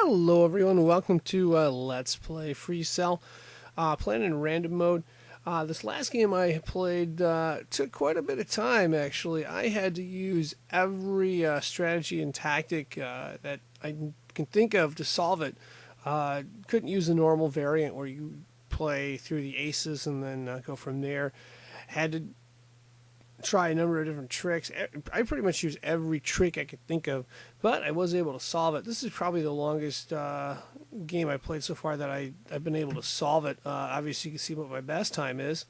Hello everyone, welcome to Let's Play FreeCell, playing in random mode. This last game I played took quite a bit of time actually. I had to use every strategy and tactic that I can think of to solve it. Couldn't use the normal variant where you play through the aces and then go from there. Had to try a number of different tricks. I pretty much used every trick I could think of, but I was able to solve it. This is probably the longest game I played so far that I've been able to solve it. Obviously, you can see what my best time is,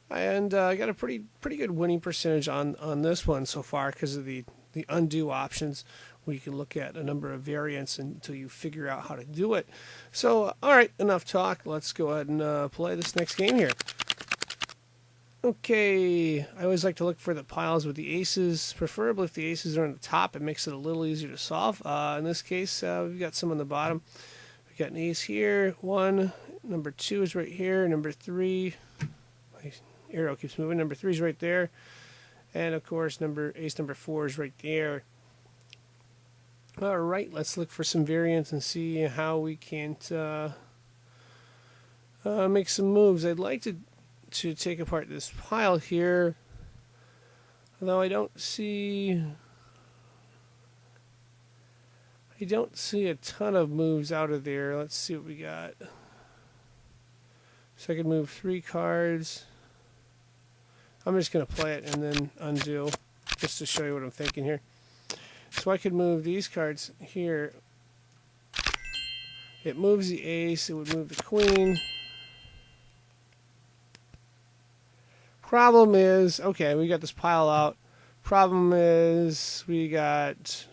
and I got a pretty good winning percentage on this one so far because of the undo options, where you can look at a number of variants until you figure out how to do it. So, all right, enough talk. Let's go ahead and play this next game here. Okay, I always like to look for the piles with the aces, preferably if the aces are on the top. It makes it a little easier to solve. In this case, we've got some on the bottom. We've got an ace here, one, number two is right here, number three, my arrow keeps moving, number three is right there, and of course ace number four is right there. Alright, let's look for some variants and see how we can make some moves. I'd like to take apart this pile here, although I don't see a ton of moves out of there. Let's see what we got. So I can move 3 cards. I'm just going to play it and then undo, just to show you what I'm thinking here. So I could move these cards here. It moves the ace, it would move the queen. Problem is, okay, we got this pile out. Problem is, we got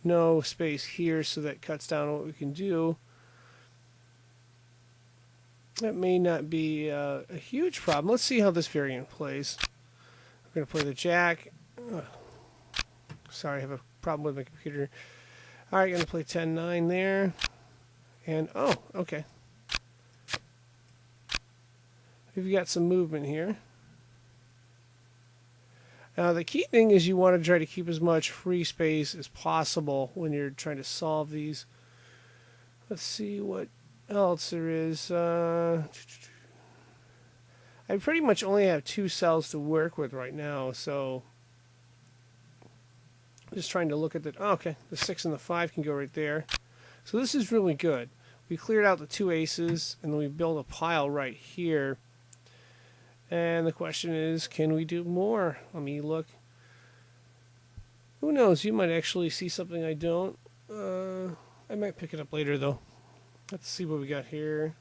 no space here, so that cuts down what we can do. That may not be a huge problem. Let's see how this variant plays. We're going to play the jack. Sorry, I have a problem with my computer. Alright, going to play 10-9 there. And, oh, okay. We've got some movement here. Now the key thing is you want to try to keep as much free space as possible when you're trying to solve these. Let's see what else there is. I pretty much only have 2 cells to work with right now, so I'm just trying to look at the... Oh, okay, the 6 and the 5 can go right there. So this is really good. We cleared out the 2 aces, and then we built a pile right here. And the question is, can we do more? Let me look. Who knows? You might actually see something I don't. I might pick it up later, though. Let's see what we got here.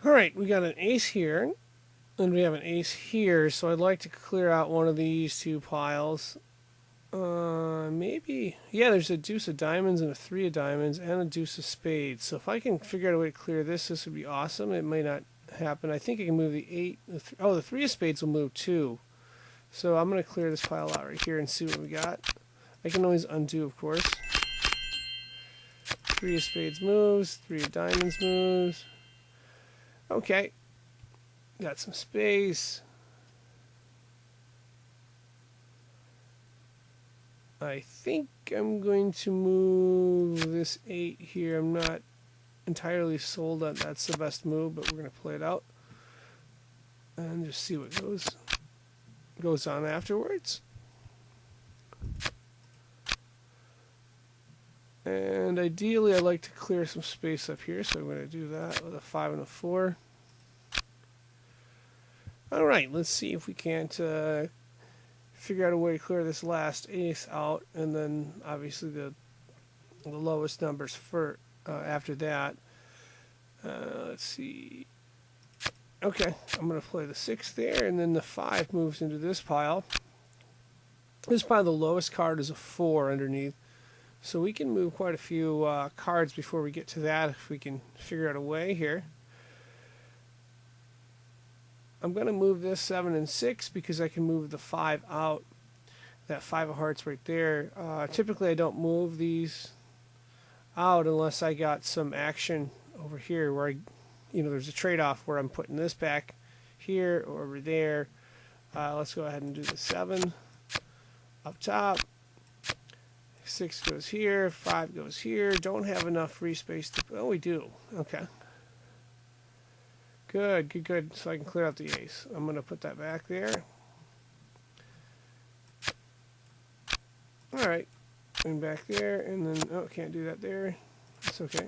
Alright, we got an ace here. And we have an ace here, so I'd like to clear out one of these 2 piles. Maybe, yeah, there's a deuce of diamonds and a 3 of diamonds and a deuce of spades. So if I can figure out a way to clear this, this would be awesome. It may not happen. I think I can move the 8. Oh, the 3 of spades will move too. So I'm going to clear this pile out right here and see what we got. I can always undo, of course. 3 of spades moves, 3 of diamonds moves. Okay. Got some space. I think I'm going to move this 8 here. I'm not entirely sold that that's the best move, but we're going to play it out and just see what goes on afterwards. And ideally, I'd like to clear some space up here, so I'm going to do that with a 5 and a 4. All right, let's see if we can't figure out a way to clear this last ace out, and then obviously the lowest numbers for after that. Let's see. Okay, I'm going to play the 6 there, and then the 5 moves into this pile. This pile, the lowest card is a 4 underneath, so we can move quite a few cards before we get to that if we can figure out a way here. I'm going to move this 7 and 6 because I can move the 5 out. That 5 of hearts right there. Typically I don't move these out unless I got some action over here where there's a trade-off where I'm putting this back here or over there. Let's go ahead and do the 7 up top. 6 goes here, 5 goes here. Don't have enough free space to... Oh, we do. Okay. Good, good, good. So I can clear out the ace. I'm going to put that back there. Alright. And back there, and then... Oh, can't do that there. That's okay.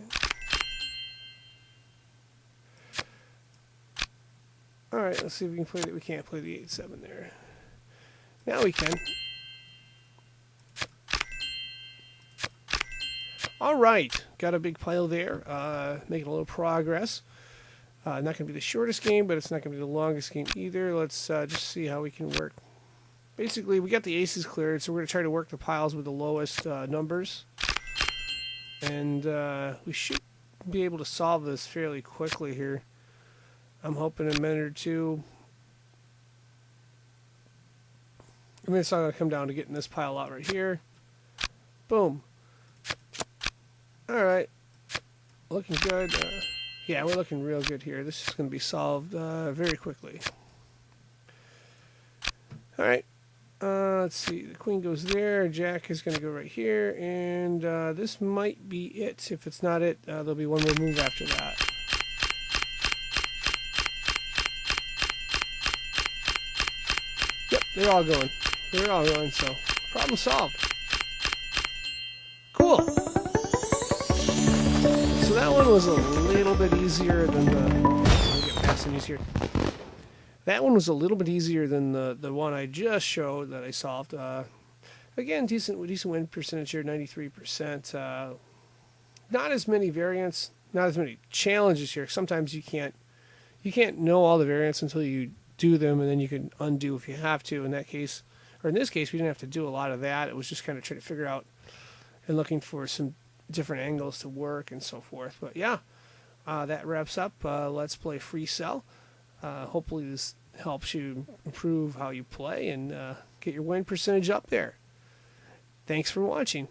Alright, let's see if we can play that. We can't play the 8-7 there. Now we can. Alright, got a big pile there. Making a little progress. Not going to be the shortest game, but it's not going to be the longest game either. Let's just see how we can work. Basically, we got the aces cleared, so we're going to try to work the piles with the lowest numbers. And we should be able to solve this fairly quickly here. I'm hoping a minute or two. I mean, it's not going to come down to getting this pile out right here. Boom. Alright. Looking good. Yeah, we're looking real good here. This is going to be solved very quickly. Alright. Let's see. The queen goes there. Jack is going to go right here. And this might be it. If it's not it, there'll be one more move after that. Yep, they're all going. They're all going, so problem solved. Cool. So that one was a little bit easier than the... Let me get past these here. That one was a little bit easier than the one I just showed that I solved. Again, decent win percentage here, 93%. Not as many variants, not as many challenges here. Sometimes you can't know all the variants until you do them, and then you can undo if you have to. In that case, or in this case, we didn't have to do a lot of that. It was just kind of trying to figure out and looking for some different angles to work and so forth. But yeah, that wraps up Let's Play FreeCell. Hopefully this helps you improve how you play and get your win percentage up there. Thanks for watching.